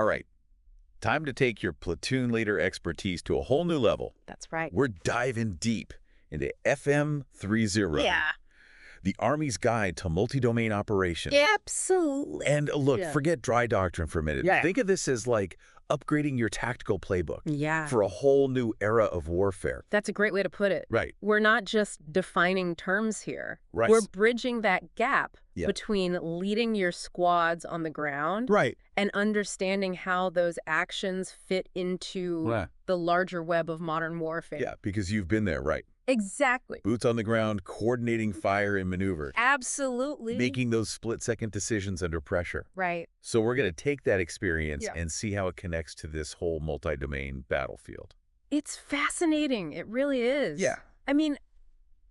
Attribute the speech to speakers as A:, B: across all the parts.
A: All right. Time to take your platoon leader expertise to a whole new level.
B: That's right.
A: We're diving deep into FM30.
B: Yeah.
A: The Army's Guide to Multi-Domain Operation.
B: Absolutely.
A: And look,
B: Yeah.
A: forget dry doctrine for a minute.
B: Yeah.
A: Think of this as like upgrading your tactical playbook
B: Yeah.
A: for a whole new era of warfare.
B: That's a great way to put it.
A: Right.
B: We're not just defining terms here.
A: Right.
B: We're bridging that gap
A: Yeah.
B: between leading your squads on the ground
A: Right.
B: and understanding how those actions fit into
A: Yeah.
B: the larger web of modern warfare.
A: Yeah, because you've been there, right?
B: Exactly.
A: Boots on the ground, coordinating fire and maneuver.
B: Absolutely.
A: Making those split-second decisions under pressure.
B: Right.
A: So we're going to take that experience
B: Yeah.
A: and see how it connects to this whole multi-domain battlefield.
B: It's fascinating. It really is.
A: Yeah.
B: I mean,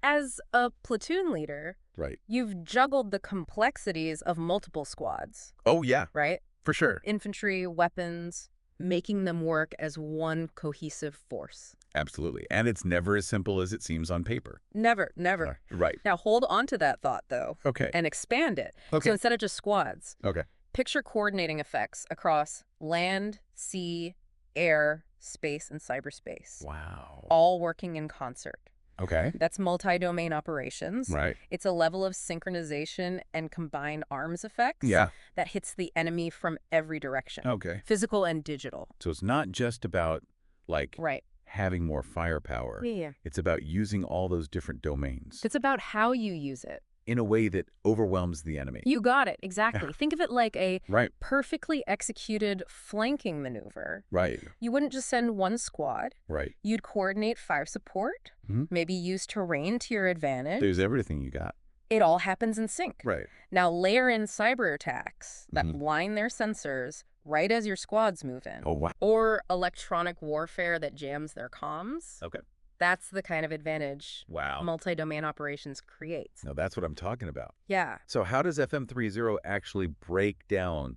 B: as a platoon leader,
A: Right.
B: you've juggled the complexities of multiple squads,
A: Oh, yeah,
B: right?
A: for sure.
B: Infantry, weapons, making them work as one cohesive force.
A: Absolutely. And it's never as simple as it seems on paper.
B: Never, never.
A: Right.
B: Now hold on to that thought, though,
A: Okay.
B: and expand it.
A: Okay.
B: So instead of just squads,
A: Okay.
B: picture coordinating effects across land, sea, air, space, and cyberspace,
A: Wow.
B: all working in concert.
A: Okay.
B: That's multi-domain operations.
A: Right.
B: It's a level of synchronization and combined arms effects
A: Yeah.
B: that hits the enemy from every direction,
A: Okay.
B: physical and digital.
A: So it's not just about, like,
B: Right.
A: having more firepower.
B: Yeah.
A: It's about using all those different domains
B: It's about how you use it.
A: in a way that overwhelms the enemy.
B: You got it. Exactly. Think of it like a
A: Right.
B: perfectly executed flanking maneuver.
A: Right.
B: You wouldn't just send one squad.
A: Right.
B: You'd coordinate fire support,
A: Mhm.
B: maybe use terrain to your advantage.
A: There's everything you got.
B: It all happens in sync.
A: Right.
B: Now layer in cyber attacks that
A: Mhm.
B: line their sensors right as your squads move in.
A: Oh, wow.
B: Or electronic warfare that jams their comms.
A: Okay.
B: That's the kind of advantage
A: Wow.
B: multi-domain operations creates.
A: Now that's what I'm talking about.
B: Yeah.
A: So how does FM30 actually break down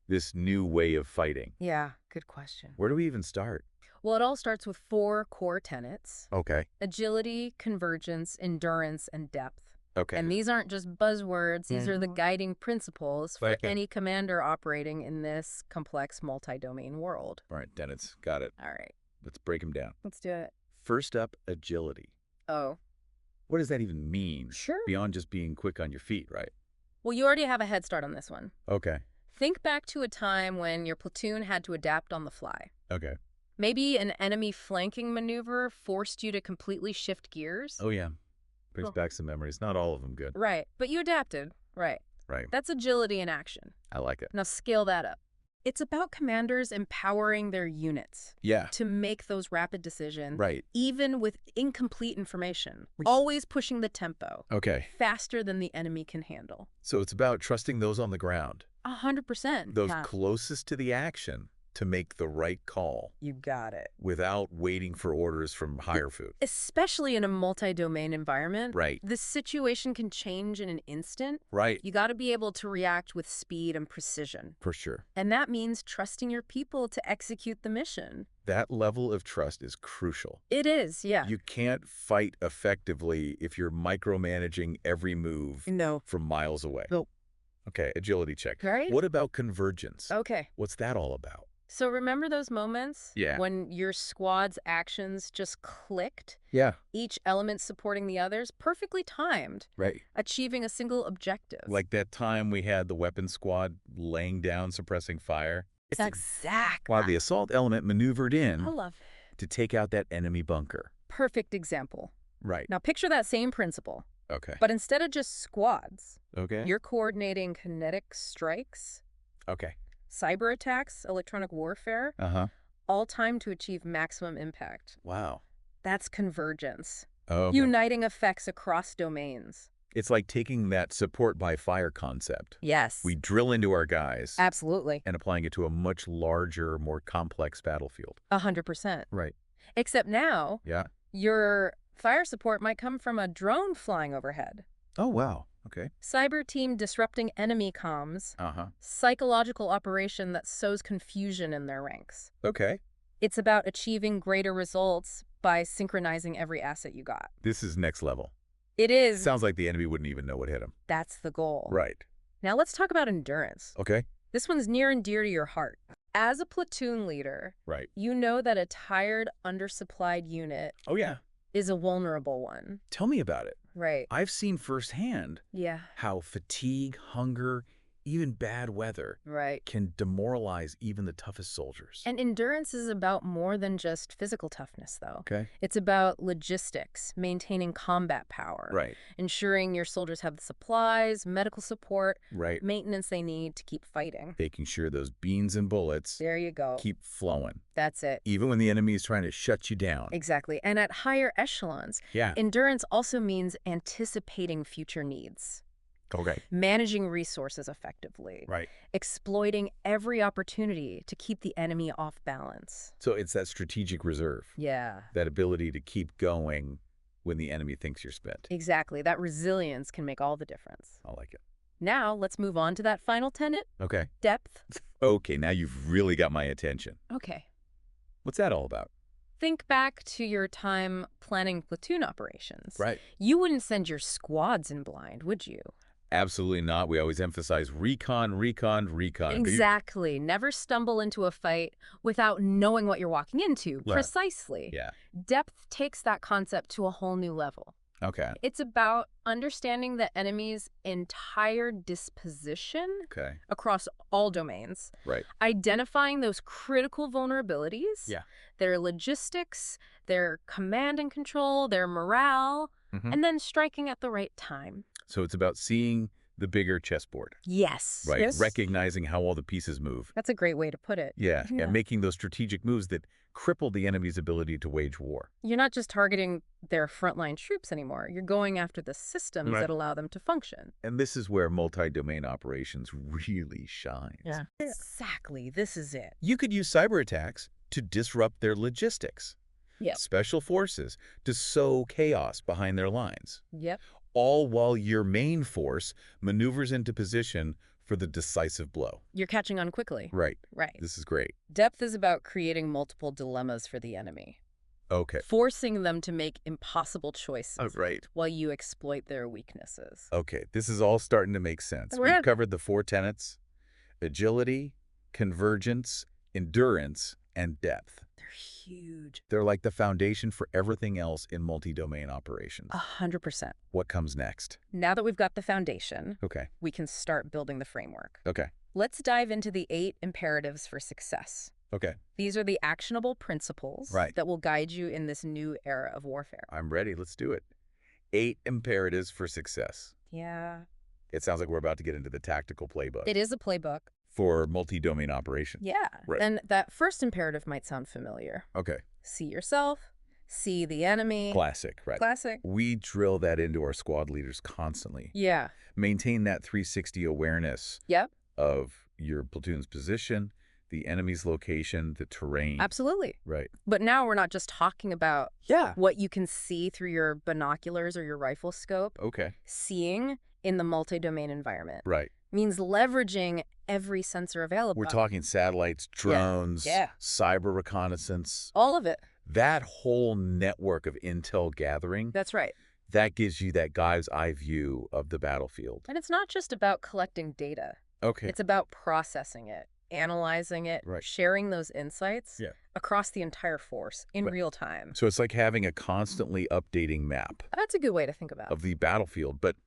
A: this new way of fighting?
B: Yeah. Good question.
A: Where do we even start?
B: Well, it all starts with 4 core tenets:
A: Okay.
B: agility, convergence, endurance, and depth.
A: Okay.
B: And these aren't just buzzwords. These are the guiding principles for
A: Okay.
B: any commander operating in this complex multi-domain world.
A: All right, Dennis, got it.
B: All right.
A: Let's break them down.
B: Let's do it.
A: First up, agility.
B: Oh.
A: What does that even mean?
B: Sure.
A: Beyond just being quick on your feet, right?
B: Well, you already have a head start on this one.
A: Okay.
B: Think back to a time when your platoon had to adapt on the fly.
A: Okay.
B: Maybe an enemy flanking maneuver forced you to completely shift gears.
A: Oh, yeah. Brings
B: Well-
A: back some memories. Not all of them good.
B: Right. But you adapted. Right.
A: Right.
B: That's agility in action.
A: I like it.
B: Now scale that up. It's about commanders empowering their units
A: Yeah.
B: to make those rapid decisions,
A: Right.
B: even with incomplete information. Always pushing the tempo
A: Okay.
B: faster than the enemy can handle.
A: So it's about trusting those on the ground,
B: 100%.
A: those
B: Yeah.
A: closest to the action, to make the right call
B: You got it.
A: without waiting for orders from higher food.
B: Especially in a multi-domain environment,
A: Right.
B: the situation can change in an instant.
A: Right.
B: You got to be able to react with speed and precision.
A: For sure.
B: And that means trusting your people to execute the mission.
A: That level of trust is crucial.
B: It is, yeah.
A: You can't fight effectively if you're micromanaging every move
B: No.
A: from miles away.
B: Nope.
A: Okay, agility check.
B: Right?
A: What about convergence?
B: Okay.
A: What's that all about?
B: So remember those moments?
A: Yeah.
B: When your squad's actions just clicked?
A: Yeah.
B: Each element supporting the others? Perfectly timed.
A: Right.
B: Achieving a single objective.
A: Like that time we had the weapon squad laying down, suppressing fire.
B: It's exact.
A: While the assault element maneuvered
B: I
A: in
B: love it.
A: to take out that enemy bunker.
B: Perfect example.
A: Right.
B: Now picture that same principle.
A: Okay.
B: But instead of just squads,
A: Okay.
B: you're coordinating kinetic strikes,
A: Okay.
B: cyber attacks, electronic warfare,
A: Uh-huh.
B: all timed to achieve maximum impact.
A: Wow.
B: That's convergence.
A: Okay.
B: Uniting effects across domains.
A: It's like taking that support by fire concept.
B: Yes.
A: We drill into our guys
B: Absolutely.
A: and applying it to a much larger, more complex battlefield.
B: 100%.
A: Right.
B: Except now,
A: Yeah.
B: your fire support might come from a drone flying overhead.
A: Oh, wow. Okay.
B: Cyber team disrupting enemy comms.
A: Uh-huh.
B: Psychological operation that sows confusion in their ranks.
A: Okay.
B: It's about achieving greater results by synchronizing every asset you got.
A: This is next level.
B: It is.
A: Sounds like the enemy wouldn't even know what hit him.
B: That's the goal.
A: Right.
B: Now let's talk about endurance.
A: Okay.
B: This one's near and dear to your heart. As a platoon leader,
A: Right.
B: you know that a tired, undersupplied unit
A: Oh, yeah.
B: is a vulnerable one.
A: Tell me about it.
B: Right.
A: I've seen firsthand
B: Yeah.
A: how fatigue, hunger, even bad weather
B: Right.
A: can demoralize even the toughest soldiers.
B: And endurance is about more than just physical toughness, though.
A: Okay.
B: It's about logistics, maintaining combat power,
A: Right.
B: ensuring your soldiers have the supplies, medical support,
A: Right.
B: maintenance they need to keep fighting.
A: Making sure those beans and bullets
B: There you go.
A: keep flowing,
B: That's it.
A: even when the enemy is trying to shut you down.
B: Exactly. And at higher echelons,
A: Yeah.
B: endurance also means anticipating future needs,
A: Okay.
B: managing resources effectively,
A: Right.
B: exploiting every opportunity to keep the enemy off balance.
A: So it's that strategic reserve,
B: Yeah,
A: that ability to keep going when the enemy thinks you're spent.
B: exactly. That resilience can make all the difference.
A: I like it.
B: Now, let's move on to that final tenet,
A: Okay.
B: depth.
A: Okay, now you've really got my attention.
B: Okay.
A: What's that all about?
B: Think back to your time planning platoon operations.
A: Right.
B: You wouldn't send your squads in blind, would you?
A: Absolutely not. We always emphasize recon, recon, recon.
B: Exactly. Never stumble into a fight without knowing what you're walking into.
A: Yeah.
B: Precisely.
A: Yeah.
B: Depth takes that concept to a whole new level.
A: Okay.
B: It's about understanding the enemy's entire disposition
A: Okay.
B: across all domains,
A: Right.
B: identifying those critical vulnerabilities,
A: Yeah.
B: their logistics, their command and control, their morale,
A: Mhm.
B: and then striking at the right time.
A: So it's about seeing the bigger chessboard,
B: Yes.
A: right?
B: Yes.
A: Recognizing how all the pieces move.
B: That's a great way to put it.
A: Yeah.
B: Yeah.
A: And making those strategic moves that cripple the enemy's ability to wage war.
B: You're not just targeting their frontline troops anymore. You're going after the systems
A: Right.
B: that allow them to function.
A: And this is where multi-domain operations really shines.
B: Exactly. This is it.
A: You could use cyber attacks to disrupt their logistics.
B: Yep.
A: Special forces to sow chaos behind their lines.
B: Yep.
A: All while your main force maneuvers into position for the decisive blow.
B: You're catching on quickly.
A: Right.
B: Right.
A: This is great.
B: Depth is about creating multiple dilemmas for the enemy,
A: Okay.
B: forcing them to make impossible choices
A: Right.
B: while you exploit their weaknesses.
A: Okay. This is all starting to make sense.
B: We're
A: We've
B: at-
A: covered the 4 tenets: agility, convergence, endurance, and depth.
B: They're huge.
A: They're like the foundation for everything else in multi-domain operations.
B: 100%.
A: What comes next?
B: Now that we've got the foundation,
A: Okay.
B: we can start building the framework.
A: Okay.
B: Let's dive into the 8 imperatives for success.
A: Okay.
B: These are the actionable principles
A: Right.
B: that will guide you in this new era of warfare.
A: I'm ready. Let's do it. 8 imperatives for success.
B: Yeah.
A: It sounds like we're about to get into the tactical playbook
B: It is a playbook.
A: for multi-domain operations.
B: Yeah.
A: Right.
B: And that first imperative might sound familiar.
A: Okay.
B: See yourself, see the enemy.
A: Classic, right?
B: Classic.
A: We drill that into our squad leaders constantly.
B: Yeah.
A: Maintain that 360 awareness
B: Yep.
A: of your platoon's position, the enemy's location, the terrain.
B: Absolutely.
A: Right.
B: But now we're not just talking about what you can see through your binoculars or your rifle scope.
A: Okay.
B: Seeing in the multi-domain environment
A: Right.
B: means leveraging every sensor available.
A: We're talking satellites, drones,
B: Yeah.
A: cyber reconnaissance.
B: all of it.
A: That whole network of intel gathering,
B: That's right.
A: that gives you that guy's eye view of the battlefield.
B: And it's not just about collecting data.
A: Okay.
B: It's about processing it, analyzing it,
A: Right.
B: sharing those insights
A: Yeah.
B: across the entire force in
A: Right.
B: real time.
A: So it's like having a constantly updating map
B: That's a good way to think about it.
A: of the battlefield, but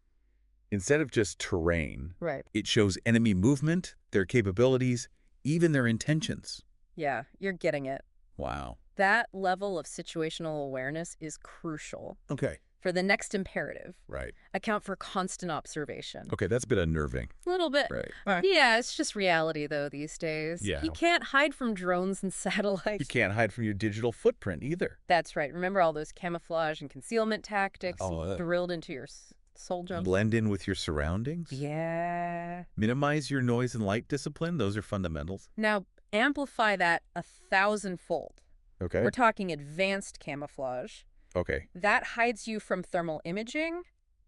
A: instead of just terrain,
B: Right.
A: it shows enemy movement, their capabilities, even their intentions.
B: Yeah, you're getting it.
A: Wow.
B: That level of situational awareness is crucial.
A: Okay.
B: For the next imperative,
A: Right.
B: account for constant observation.
A: Okay, that's a bit unnerving.
B: A little bit.
A: Right.
B: Yeah, it's just reality, though, these days.
A: Yeah.
B: You can't hide from drones and satellites.
A: You can't hide from your digital footprint either.
B: That's right. Remember all those camouflage and concealment tactics
A: Oh,
B: drilled into your soul jumps?
A: Blend in with your surroundings.
B: Yeah.
A: Minimize your noise and light discipline. Those are fundamentals.
B: Now, amplify that 1,000-fold.
A: Okay.
B: We're talking advanced camouflage.
A: Okay.
B: That hides you from thermal imaging,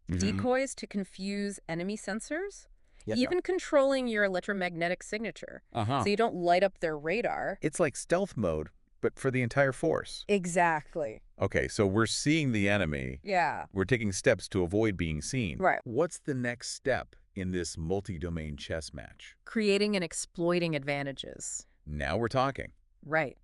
A: Mhm.
B: decoys to confuse enemy sensors,
A: Yeah.
B: even controlling your electromagnetic signature
A: Uh-huh.
B: so you don't light up their radar.
A: It's like stealth mode, but for the entire force.
B: Exactly.
A: Okay, so we're seeing the enemy.
B: Yeah.
A: We're taking steps to avoid being seen.
B: Right.
A: What's the next step in this multi-domain chess match?
B: Creating and exploiting advantages.
A: Now we're talking.
B: Right.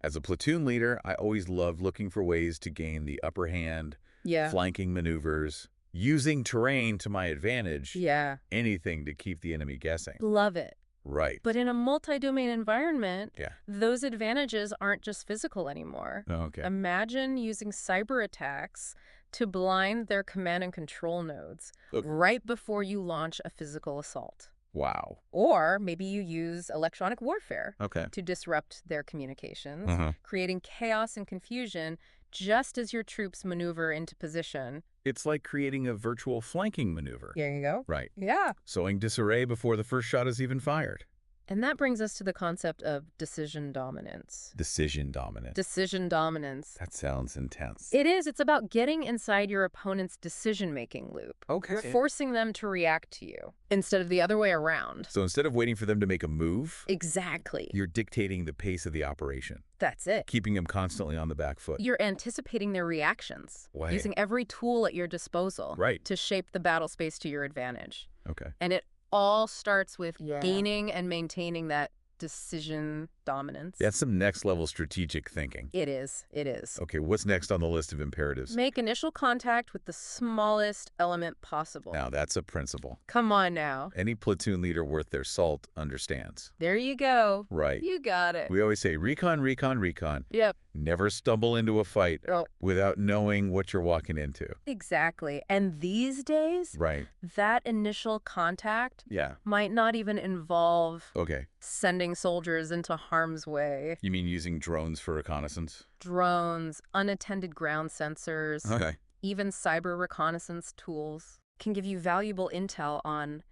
A: As a platoon leader, I always loved looking for ways to gain the upper hand,
B: Yeah.
A: flanking maneuvers, using terrain to my advantage,
B: Yeah.
A: anything to keep the enemy guessing.
B: Love it.
A: Right.
B: But in a multi-domain environment,
A: Yeah.
B: those advantages aren't just physical anymore.
A: Oh, okay.
B: Imagine using cyber attacks to blind their command and control nodes
A: Okay.
B: right before you launch a physical assault.
A: Wow.
B: Or maybe you use electronic warfare
A: Okay.
B: to disrupt their communications,
A: Uh-huh.
B: creating chaos and confusion just as your troops maneuver into position.
A: It's like creating a virtual flanking maneuver.
B: There you go.
A: Right.
B: Yeah.
A: Sowing disarray before the first shot is even fired.
B: And that brings us to the concept of decision dominance.
A: Decision dominant.
B: Decision dominance.
A: That sounds intense.
B: It is. It's about getting inside your opponent's decision-making loop.
A: Okay.
B: Forcing them to react to you instead of the other way around.
A: So instead of waiting for them to make a move,
B: Exactly.
A: you're dictating the pace of the operation,
B: That's it.
A: keeping them constantly on the back foot.
B: You're anticipating their reactions,
A: Right.
B: using every tool at your disposal
A: Right.
B: to shape the battle space to your advantage.
A: Okay.
B: And it all starts with gaining and maintaining that decision dominance.
A: That's some next-level strategic thinking.
B: It is. It is.
A: Okay, what's next on the list of imperatives?
B: Make initial contact with the smallest element possible.
A: Now, that's a principle.
B: Come on now.
A: Any platoon leader worth their salt understands.
B: There you go.
A: Right.
B: You got it.
A: We always say, recon, recon, recon.
B: Yep.
A: Never stumble into a fight
B: Oh,
A: without knowing what you're walking into.
B: exactly. And these days,
A: Right.
B: that initial contact
A: Yeah.
B: might not even involve
A: Okay.
B: sending soldiers into harm's way.
A: You mean using drones for reconnaissance?
B: Drones, unattended ground sensors,
A: Okay.
B: even cyber reconnaissance tools can give you valuable intel on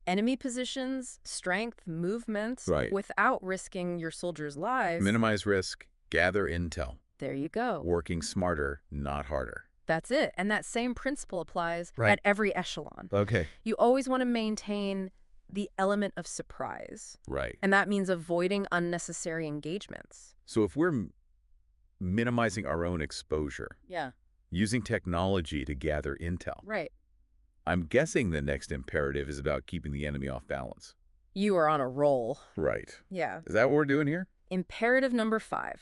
B: enemy positions, strength, movements,
A: Right.
B: without risking your soldiers' lives.
A: Minimize risk, gather intel.
B: There you go.
A: Working smarter, not harder.
B: That's it. And that same principle applies
A: Right.
B: at every echelon.
A: Okay.
B: You always want to maintain the element of surprise.
A: Right.
B: And that means avoiding unnecessary engagements.
A: So if we're minimizing our own exposure,
B: Yeah.
A: using technology to gather intel,
B: Right.
A: I'm guessing the next imperative is about keeping the enemy off balance.
B: You are on a roll.
A: Right.
B: Yeah.
A: Is that what we're doing here?
B: Imperative number 5.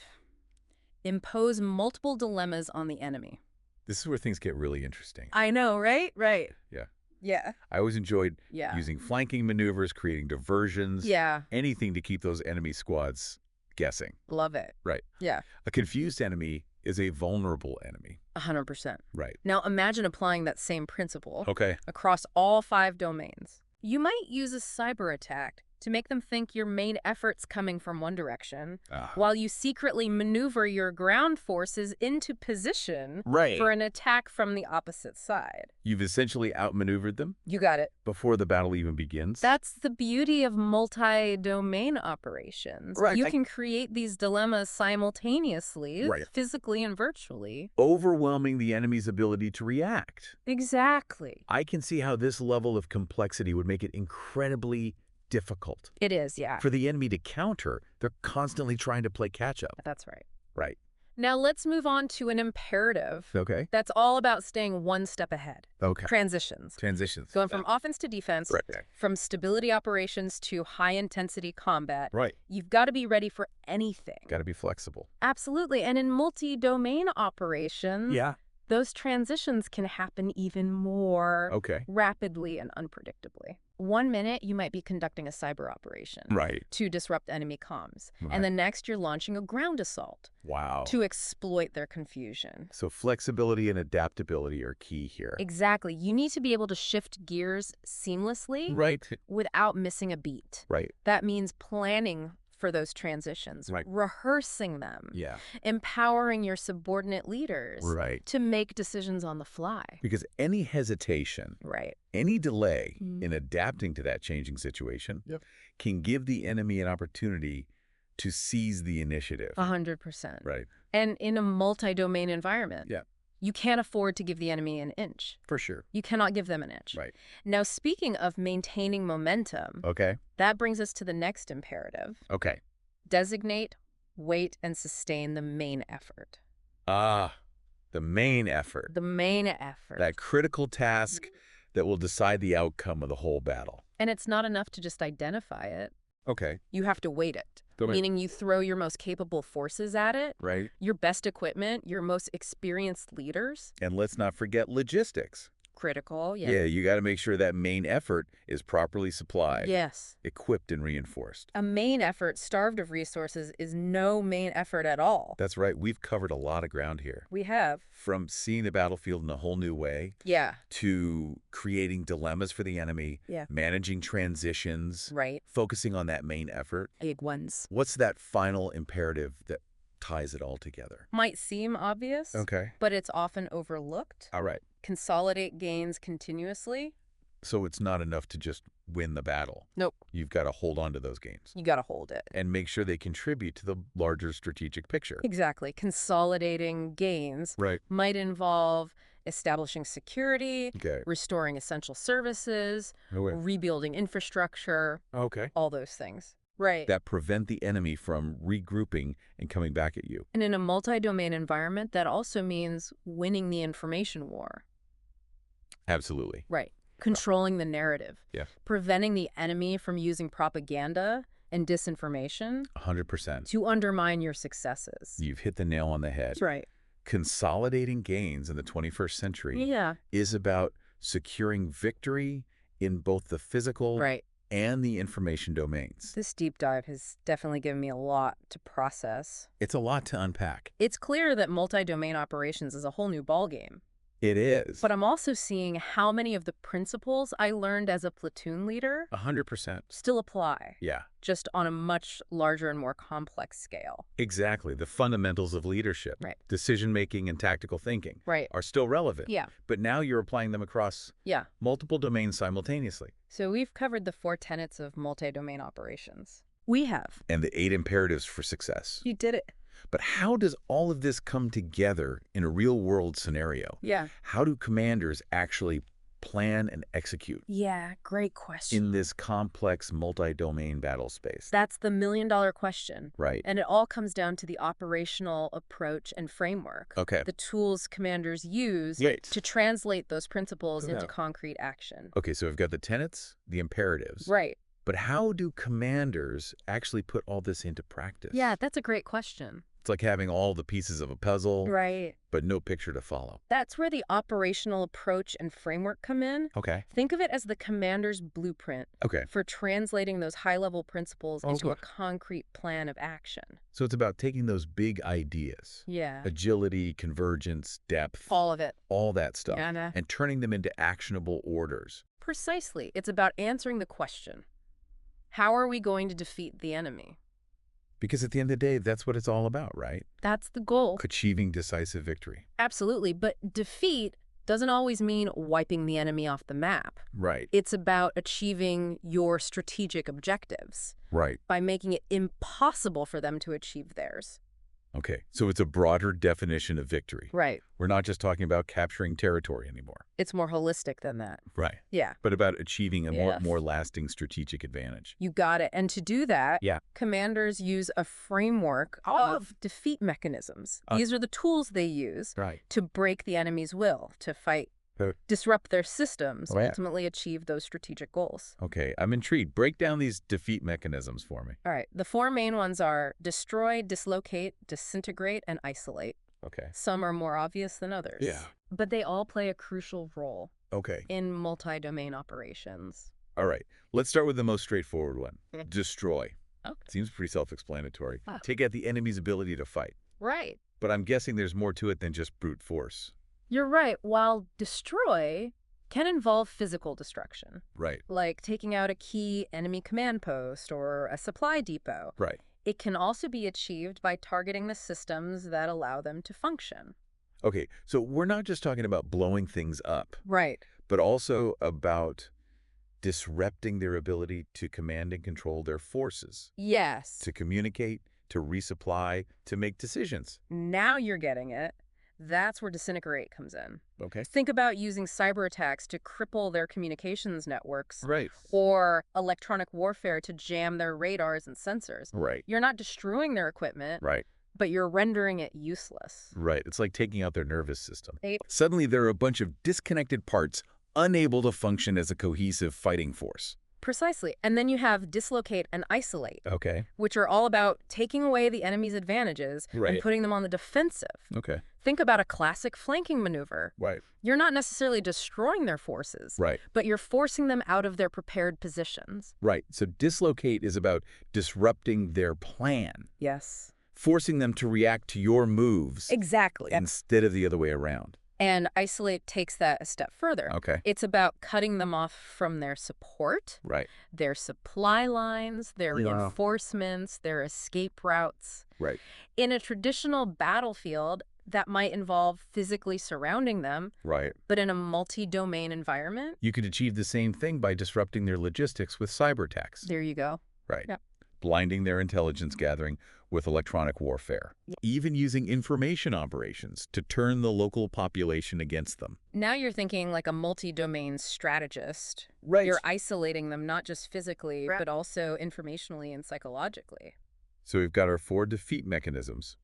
B: Impose multiple dilemmas on the enemy.
A: This is where things get really interesting.
B: I know, right? Right.
A: Yeah.
B: Yeah.
A: I always enjoyed
B: Yeah.
A: using flanking maneuvers, creating diversions,
B: Yeah.
A: anything to keep those enemy squads guessing.
B: Love it.
A: Right.
B: Yeah.
A: A confused enemy is a vulnerable enemy.
B: 100%.
A: Right.
B: Now imagine applying that same principle
A: Okay.
B: across all 5 domains. You might use a cyber attack to make them think your main effort's coming from one direction, while you secretly maneuver your ground forces into position
A: Right.
B: for an attack from the opposite side.
A: You've essentially outmaneuvered them
B: You got it.
A: before the battle even begins.
B: That's the beauty of multi-domain operations.
A: Right,
B: You can create these dilemmas simultaneously,
A: Right.
B: physically and virtually.
A: Overwhelming the enemy's ability to react.
B: Exactly.
A: I can see how this level of complexity would make it incredibly difficult
B: It is, yeah.
A: for the enemy to counter. They're constantly trying to play catch-up.
B: That's right.
A: Right.
B: Now let's move on to an imperative
A: Okay.
B: that's all about staying one step ahead.
A: Okay.
B: Transitions.
A: Transitions.
B: Going from offense to defense,
A: Right.
B: from stability operations to high-intensity combat.
A: Right.
B: You've got to be ready for anything.
A: Got to be flexible.
B: Absolutely. And in multi-domain operations,
A: Yeah.
B: those transitions can happen even more
A: Okay.
B: rapidly and unpredictably. 1 minute, you might be conducting a cyber operation
A: Right.
B: to disrupt enemy comms.
A: Right.
B: And the next, you're launching a ground assault
A: Wow.
B: to exploit their confusion.
A: So flexibility and adaptability are key here.
B: Exactly. You need to be able to shift gears seamlessly
A: Right.
B: without missing a beat.
A: Right.
B: That means planning for those transitions,
A: Right.
B: rehearsing them,
A: Yeah.
B: empowering your subordinate leaders
A: Right.
B: to make decisions on the fly.
A: Because any hesitation,
B: Right.
A: any delay
B: Mhm.
A: in adapting to that changing situation
B: Yep.
A: can give the enemy an opportunity to seize the initiative.
B: 100%.
A: Right.
B: And in a multi-domain environment,
A: Yeah.
B: you can't afford to give the enemy an inch.
A: For sure.
B: You cannot give them an inch.
A: Right.
B: Now, speaking of maintaining momentum,
A: Okay.
B: that brings us to the next imperative.
A: Okay.
B: Designate, weight, and sustain the main effort.
A: Ah, the main effort.
B: The main effort.
A: That critical task that will decide the outcome of the whole battle.
B: And it's not enough to just identify it.
A: Okay.
B: You have to weight it. meaning you throw your most capable forces at it,
A: Right.
B: your best equipment, your most experienced leaders.
A: And let's not forget logistics.
B: Critical, yeah.
A: Yeah, you got to make sure that main effort is properly supplied,
B: Yes.
A: equipped, and reinforced.
B: A main effort starved of resources is no main effort at all.
A: That's right. We've covered a lot of ground here.
B: We have.
A: From seeing the battlefield in a whole new way
B: Yeah.
A: to creating dilemmas for the enemy,
B: Yeah.
A: managing transitions,
B: Right.
A: focusing on that main effort.
B: Big ones.
A: What's that final imperative that ties it all together?
B: Might seem obvious,
A: Okay.
B: but it's often overlooked.
A: All right.
B: Consolidate gains continuously.
A: So it's not enough to just win the battle.
B: Nope.
A: You've got to hold on to those gains
B: You got to hold it.
A: and make sure they contribute to the larger strategic picture.
B: Exactly. Consolidating gains
A: Right.
B: might involve establishing security,
A: Okay.
B: restoring essential services, rebuilding infrastructure,
A: Okay.
B: all those things. Right.
A: That prevent the enemy from regrouping and coming back at you.
B: And in a multi-domain environment, that also means winning the information war.
A: Absolutely.
B: Right. Controlling the narrative.
A: Yeah.
B: Preventing the enemy from using propaganda and disinformation
A: 100%.
B: to undermine your successes.
A: You've hit the nail on the head.
B: That's right.
A: Consolidating gains in the 21st century
B: Yeah.
A: is about securing victory in both the physical
B: Right.
A: and the information domains.
B: This deep dive has definitely given me a lot to process.
A: It's a lot to unpack.
B: It's clear that multi-domain operations is a whole new ballgame.
A: It is.
B: But I'm also seeing how many of the principles I learned as a platoon leader
A: 100%.
B: still apply,
A: Yeah,
B: just on a much larger and more complex scale.
A: exactly. The fundamentals of leadership,
B: Right.
A: decision-making and tactical thinking
B: Right.
A: are still relevant.
B: Yeah.
A: But now you're applying them across
B: Yeah.
A: multiple domains simultaneously.
B: So we've covered the 4 tenets of multi-domain operations. We have.
A: And the 8 imperatives for success.
B: You did it.
A: But how does all of this come together in a real-world scenario?
B: Yeah.
A: How do commanders actually plan and execute
B: Yeah, great question.
A: in this complex multi-domain battle space?
B: That's the million-dollar question.
A: Right.
B: And it all comes down to the operational approach and framework.
A: Okay.
B: The tools commanders use
A: Right.
B: to translate those principles
A: Yeah.
B: into concrete action.
A: Okay, so we've got the tenets, the imperatives.
B: Right.
A: But how do commanders actually put all this into practice?
B: Yeah, that's a great question.
A: It's like having all the pieces of a puzzle,
B: Right.
A: but no picture to follow.
B: That's where the operational approach and framework come in.
A: Okay.
B: Think of it as the commander's blueprint
A: Okay.
B: for translating those high-level principles into a
A: Okay.
B: concrete plan of action.
A: So it's about taking those big ideas,
B: Yeah.
A: agility, convergence, depth,
B: All of it.
A: all that stuff,
B: Yeah.
A: and turning them into actionable orders.
B: Precisely. It's about answering the question, how are we going to defeat the enemy?
A: Because at the end of the day, that's what it's all about, right?
B: That's the goal.
A: Achieving decisive victory.
B: Absolutely. But defeat doesn't always mean wiping the enemy off the map.
A: Right.
B: It's about achieving your strategic objectives
A: Right.
B: by making it impossible for them to achieve theirs.
A: Okay. So it's a broader definition of victory.
B: Right.
A: We're not just talking about capturing territory anymore.
B: It's more holistic than that.
A: Right.
B: Yeah.
A: But about achieving a
B: Yes.
A: more lasting strategic advantage.
B: You got it. And to do that,
A: Yeah.
B: commanders use a framework of defeat mechanisms. These are the tools they use
A: Right.
B: to break the enemy's will, to fight, disrupt their systems,
A: Oh, yeah.
B: ultimately achieve those strategic goals.
A: Okay. I'm intrigued. Break down these defeat mechanisms for me.
B: All right. The 4 main ones are destroy, dislocate, disintegrate, and isolate.
A: Okay.
B: Some are more obvious than others.
A: Yeah.
B: But they all play a crucial role
A: Okay.
B: in multi-domain operations.
A: All right. Let's start with the most straightforward one. Destroy.
B: Okay.
A: Seems pretty self-explanatory.
B: Ah.
A: Take out the enemy's ability to fight.
B: Right.
A: But I'm guessing there's more to it than just brute force.
B: You're right. While destroy can involve physical destruction,
A: Right.
B: like taking out a key enemy command post or a supply depot.
A: Right.
B: It can also be achieved by targeting the systems that allow them to function.
A: Okay. So we're not just talking about blowing things up,
B: Right.
A: but also about disrupting their ability to command and control their forces,
B: Yes.
A: to communicate, to resupply, to make decisions.
B: Now you're getting it. That's where disintegrate comes in.
A: Okay.
B: Think about using cyber attacks to cripple their communications networks
A: Right.
B: or electronic warfare to jam their radars and sensors.
A: Right.
B: You're not destroying their equipment,
A: Right.
B: but you're rendering it useless.
A: Right. It's like taking out their nervous system.
B: They-
A: Suddenly, there are a bunch of disconnected parts unable to function as a cohesive fighting force.
B: Precisely. And then you have dislocate and isolate,
A: Okay.
B: which are all about taking away the enemy's advantages and
A: Right.
B: putting them on the defensive.
A: Okay.
B: Think about a classic flanking maneuver.
A: Right.
B: You're not necessarily destroying their forces,
A: Right.
B: but you're forcing them out of their prepared positions.
A: Right. So dislocate is about disrupting their plan,
B: Yes.
A: forcing them to react to your moves
B: Exactly.
A: instead of the other way around.
B: And isolate takes that a step further.
A: Okay.
B: It's about cutting them off from their support,
A: Right.
B: their supply lines, their
A: Wow.
B: reinforcements, their escape routes.
A: Right.
B: In a traditional battlefield, that might involve physically surrounding them,
A: Right.
B: but in a multi-domain environment,
A: You could achieve the same thing by disrupting their logistics with cyber attacks.
B: there you go.
A: Right.
B: Yep.
A: Blinding their intelligence gathering with electronic warfare.
B: Yep.
A: Even using information operations to turn the local population against them.
B: Now you're thinking like a multi-domain strategist.
A: Right.
B: You're isolating them not just physically,
A: Right.
B: but also informationally and psychologically.
A: So we've got our 4 defeat mechanisms.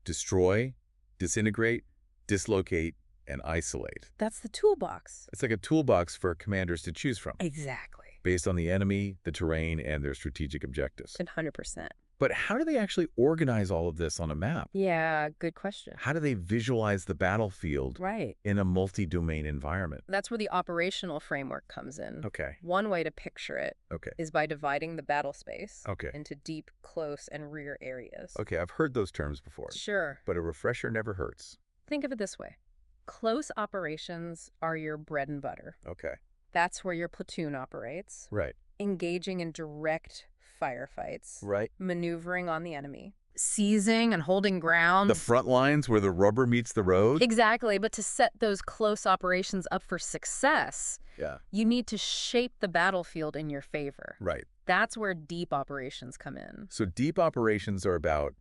A: Destroy, disintegrate, dislocate, and isolate.
B: That's the toolbox.
A: It's like a toolbox for commanders to choose from,
B: Exactly.
A: based on the enemy, the terrain, and their strategic objectives.
B: 100%.
A: But how do they actually organize all of this on a map?
B: Yeah, good question.
A: How do they visualize the battlefield
B: Right.
A: in a multi-domain environment?
B: That's where the operational framework comes in.
A: Okay.
B: One way to picture it
A: Okay.
B: is by dividing the battle space
A: Okay.
B: into deep, close, and rear areas.
A: Okay, I've heard those terms before,
B: Sure.
A: but a refresher never hurts.
B: Think of it this way. Close operations are your bread and butter.
A: Okay.
B: That's where your platoon operates,
A: Right.
B: engaging in direct firefights,
A: Right.
B: maneuvering on the enemy, seizing and holding ground.
A: The front lines where the rubber meets the road?
B: Exactly, but to set those close operations up for success,
A: Yeah.
B: you need to shape the battlefield in your favor.
A: Right.
B: That's where deep operations come in.
A: So deep operations are about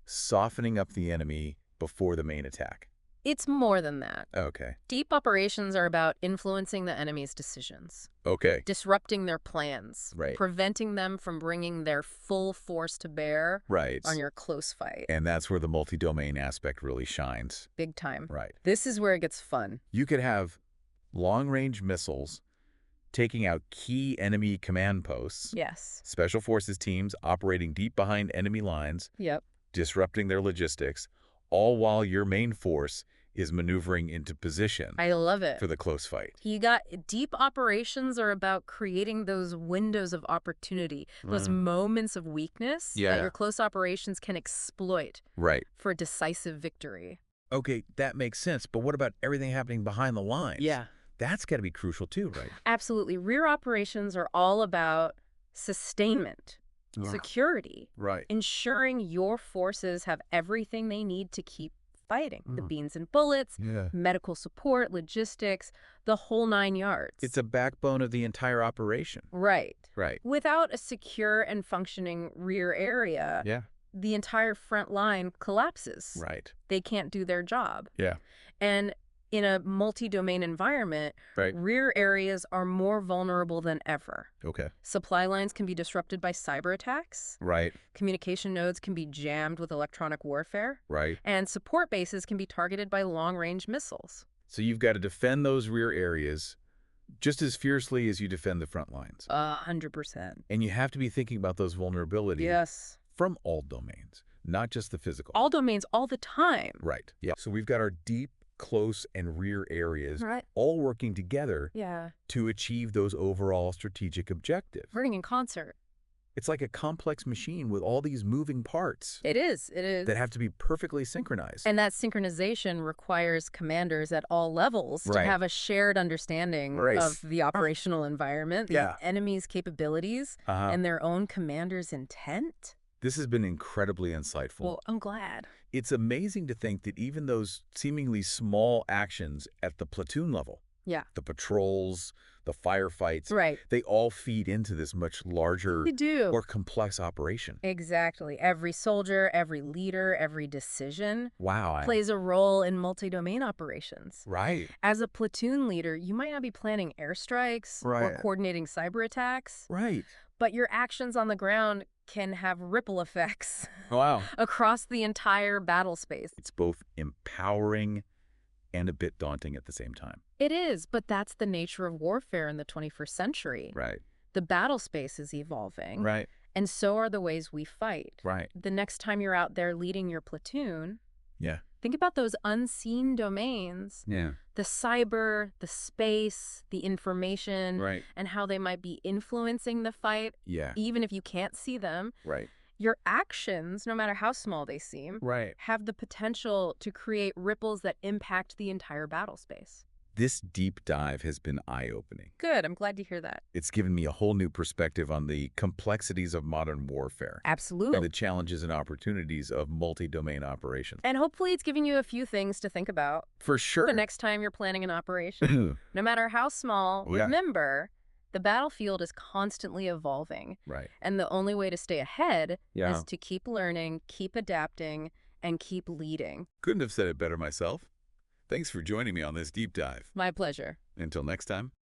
A: softening up the enemy before the main attack.
B: It's more than that.
A: Okay.
B: Deep operations are about influencing the enemy's decisions,
A: Okay.
B: disrupting their plans,
A: Right.
B: preventing them from bringing their full force to bear
A: Right.
B: on your close fight.
A: And that's where the multi-domain aspect really shines.
B: Big time.
A: Right.
B: This is where it gets fun.
A: You could have long-range missiles taking out key enemy command posts,
B: Yes.
A: special forces teams operating deep behind enemy lines,
B: Yep.
A: disrupting their logistics, all while your main force is maneuvering into position
B: I love it.
A: for the close fight.
B: You got deep operations are about creating those windows of opportunity, those moments of weakness
A: Yeah.
B: that your close operations can exploit
A: Right.
B: for decisive victory.
A: Okay, that makes sense, but what about everything happening behind the lines?
B: Yeah.
A: That's got to be crucial too, right?
B: Absolutely. Rear operations are all about sustainment,
A: Ugh.
B: security,
A: Right.
B: ensuring your forces have everything they need to keep fighting. The beans and bullets,
A: Yeah.
B: medical support, logistics, the whole 9 yards.
A: It's a backbone of the entire operation.
B: Right.
A: Right.
B: Without a secure and functioning rear area,
A: Yeah.
B: the entire front line collapses.
A: Right.
B: They can't do their job.
A: Yeah.
B: And in a multi-domain environment,
A: Right.
B: rear areas are more vulnerable than ever.
A: Okay.
B: Supply lines can be disrupted by cyber attacks.
A: Right.
B: Communication nodes can be jammed with electronic warfare.
A: Right.
B: And support bases can be targeted by long-range missiles.
A: So you've got to defend those rear areas just as fiercely as you defend the front lines.
B: 100%.
A: And you have to be thinking about those vulnerabilities
B: Yes.
A: from all domains, not just the physical.
B: All domains all the time.
A: Right. Yeah. So we've got our deep, close, and rear areas
B: Right.
A: all working together
B: Yeah.
A: to achieve those overall strategic objectives.
B: Working in concert.
A: It's like a complex machine with all these moving parts
B: It is. It is.
A: that have to be perfectly synchronized.
B: And that synchronization requires commanders at all levels to
A: Right.
B: have a shared understanding
A: Right.
B: of the operational environment, the
A: Yeah.
B: enemy's capabilities, and their own commander's intent.
A: This has been incredibly insightful.
B: Well, I'm glad.
A: It's amazing to think that even those seemingly small actions at the platoon level,
B: Yeah.
A: the patrols, the firefights,
B: Right.
A: they all feed into this much larger
B: They do.
A: or complex operation.
B: Exactly. Every soldier, every leader, every decision
A: Wow.
B: plays a role in multi-domain operations.
A: Right.
B: As a platoon leader, you might not be planning airstrikes or
A: Right.
B: coordinating cyber attacks,
A: Right.
B: but your actions on the ground can have ripple effects
A: Wow.
B: across the entire battle space.
A: It's both empowering and a bit daunting at the same time.
B: It is, but that's the nature of warfare in the 21st century.
A: Right.
B: The battle space is evolving.
A: Right.
B: And so are the ways we fight.
A: Right.
B: The next time you're out there leading your platoon,
A: Yeah.
B: think about those unseen domains.
A: Yeah.
B: The cyber, the space, the information,
A: Right.
B: and how they might be influencing the fight,
A: Yeah.
B: even if you can't see them.
A: Right.
B: Your actions, no matter how small they seem,
A: Right.
B: have the potential to create ripples that impact the entire battle space.
A: This deep dive has been eye-opening.
B: Good. I'm glad to hear that.
A: It's given me a whole new perspective on the complexities of modern warfare.
B: Absolutely.
A: And the challenges and opportunities of multi-domain operations.
B: And hopefully it's giving you a few things to think about
A: For sure.
B: the next time you're planning an operation. No matter how small,
A: Yeah.
B: remember, the battlefield is constantly evolving.
A: Right.
B: And the only way to stay ahead
A: Yeah.
B: is to keep learning, keep adapting, and keep leading.
A: Couldn't have said it better myself. Thanks for joining me on this deep dive.
B: My pleasure.
A: Until next time.